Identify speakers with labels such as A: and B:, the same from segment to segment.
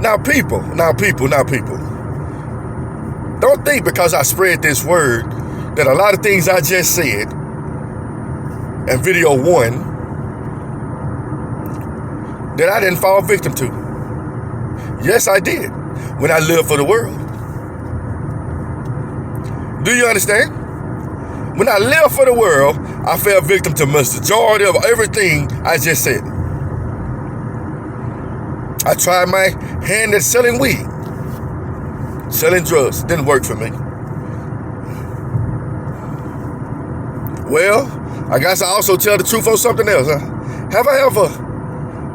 A: Now people. Don't think because I spread this word that a lot of things I just said in video 1 that I didn't fall victim to. Yes, I did when I lived for the world. Do you understand? When I lived for the world, I fell victim to the majority of everything I just said. I tried my hand at selling weed, selling drugs. Didn't work for me. Well, I guess I also tell the truth on something else. Huh? Have I ever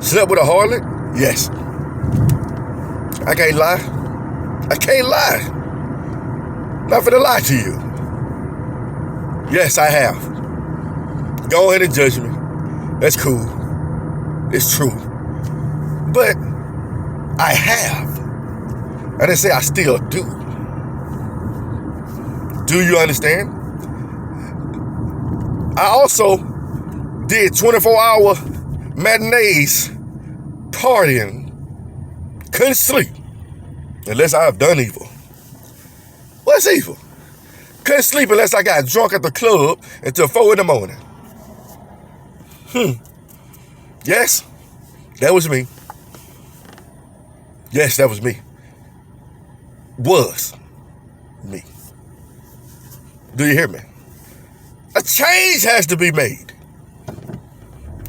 A: slept with a harlot? Yes. I can't lie. Not finna lie to you. Yes, I have. Go ahead and judge me. That's cool. It's true. But I have. I didn't say I still do. Do you understand? I also did 24-hour matinees partying. Couldn't sleep unless I have done evil. What's evil? Couldn't sleep unless I got drunk at the club until 4 in the morning. Yes, that was me. Yes, that was me. Was me. Do you hear me? A change has to be made.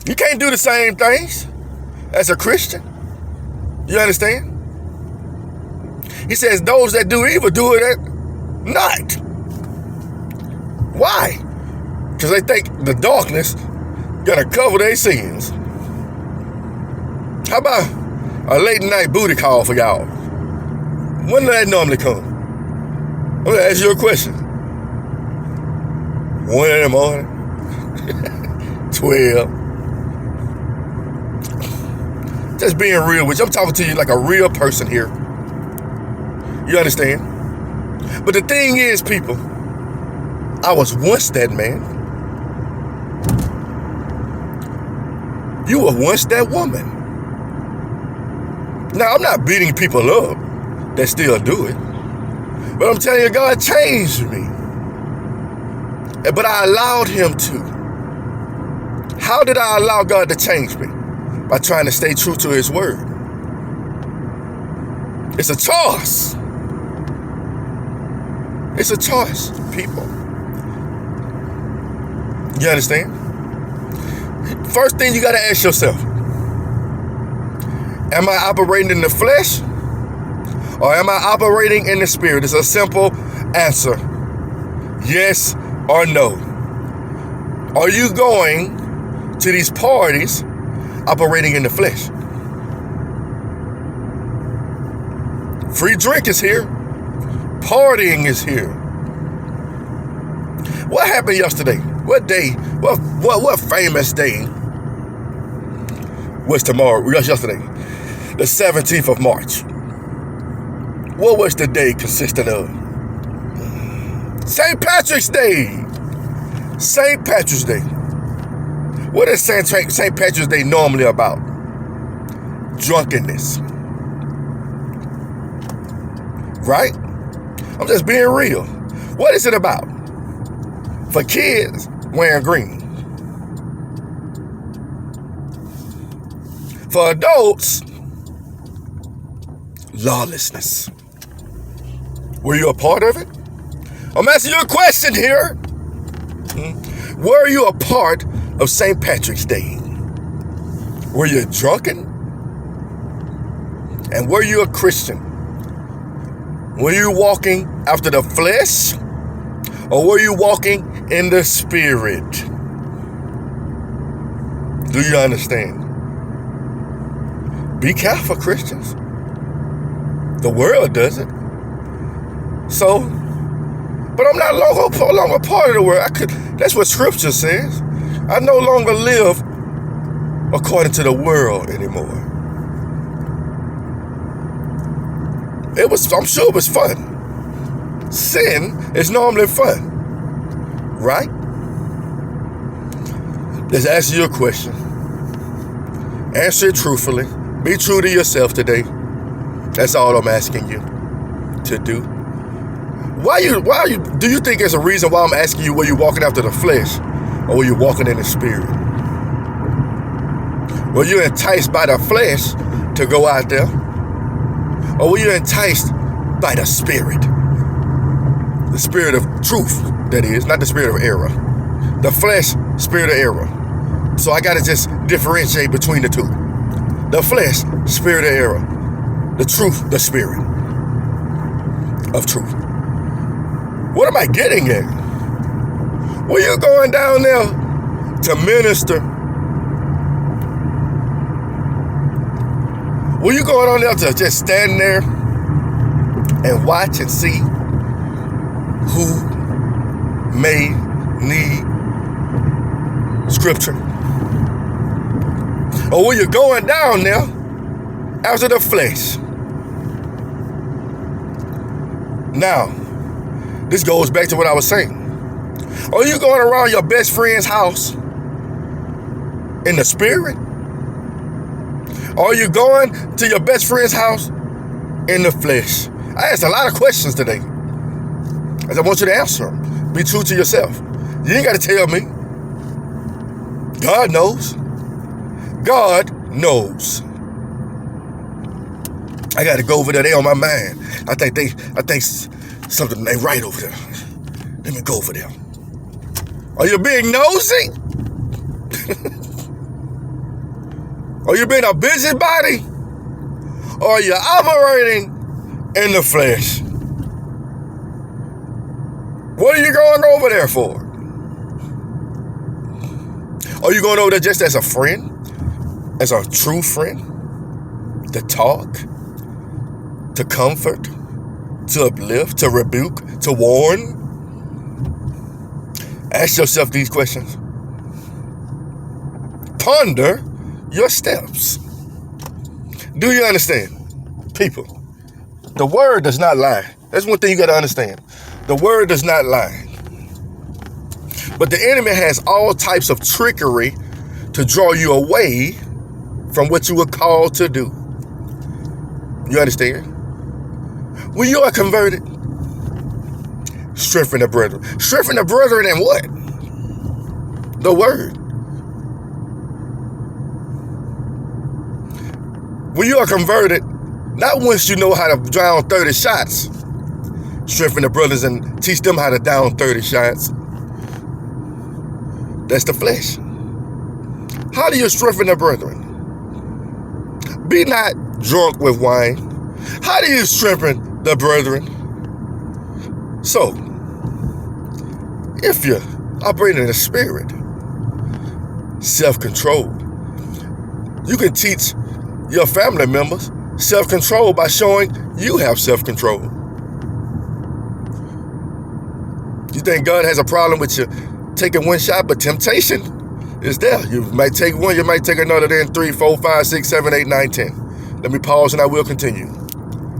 A: You can't do the same things as a Christian. You understand? He says those that do evil do it at night. Why? Because they think the darkness gonna cover their sins. How about a late night booty call for y'all? When do that normally come? I'm gonna ask you a question. 1 in the morning? 12? Just being real with you. I'm talking to you like a real person here. You understand? But the thing is, people, I was once that man. You were once that woman. Now, I'm not beating people up that still do it. But I'm telling you, God changed me. But I allowed him to. How did I allow God to change me? By trying to stay true to his word. It's a choice. It's a choice, people. You understand? First thing you got to ask yourself, am I operating in the flesh or am I operating in the spirit? It's a simple answer. Yes or no. Are you going to these parties operating in the flesh? Free drink is here. Partying is here. What happened yesterday? What day? What famous day was tomorrow? Was yesterday, the 17th of March. What was the day consistent of? St. Patrick's Day. St. Patrick's Day. What is St. Patrick's Day normally about? Drunkenness. Right? I'm just being real. What is it about? For kids, wearing green. For adults, lawlessness. Were you a part of it? I'm asking you a question here. Were you a part of St. Patrick's Day? Were you drunken? And were you a Christian? Were you walking after the flesh? Or were you walking in the spirit? Do you understand? Be careful, Christians. The world does it. So, but I'm not longer part of the world. That's what Scripture says. I no longer live according to the world anymore. I'm sure it was fun. Sin is normally fun, right? Let's ask you a question. Answer it truthfully. Be true to yourself today. That's all I'm asking you to do. Do you think there's a reason why I'm asking you were you walking after the flesh or were you walking in the spirit? Were you enticed by the flesh to go out there? Or were you enticed by the spirit? The spirit of truth, that is, not the spirit of error. The flesh, spirit of error. So I gotta just differentiate between the two. The flesh, spirit of error. The truth, the spirit of truth. What am I getting at? Were you going down there to minister? Were you going on there to just stand there and watch and see who may need scripture? Or were you going down there after the flesh? Now, this goes back to what I was saying. Are you going around your best friend's house in the spirit? Or are you going to your best friend's house in the flesh? I asked a lot of questions today. I want you to answer them. Be true to yourself. You ain't got to tell me. God knows. God knows. I got to go over there. They on my mind. I think something ain't right over there. Let me go over there. Are you being nosy? Are you being a busybody? Or are you operating in the flesh? What are you going over there for? Are you going over there just as a friend? As a true friend? To talk? To comfort? To uplift? To rebuke? To warn? Ask yourself these questions. Ponder your steps. Do you understand? People, the word does not lie. That's one thing you got to understand. The word does not lie. But the enemy has all types of trickery to draw you away from what you were called to do. You understand? When you are converted, strengthen the brethren. Strengthen the brethren in what? The word. When you are converted, not once you know how to down 30 shots, strengthen the brothers and teach them how to down 30 shots. That's the flesh. How do you strengthen the brethren? Be not drunk with wine. How do you strengthen the brethren? So, if you're operating in the spirit, self-control, you can teach your family members self-control by showing you have self-control. You think God has a problem with you taking one shot, but temptation is there. You might take one, you might take another, then 3, 4, 5, 6, 7, 8, 9, 10. Let me pause and I will continue.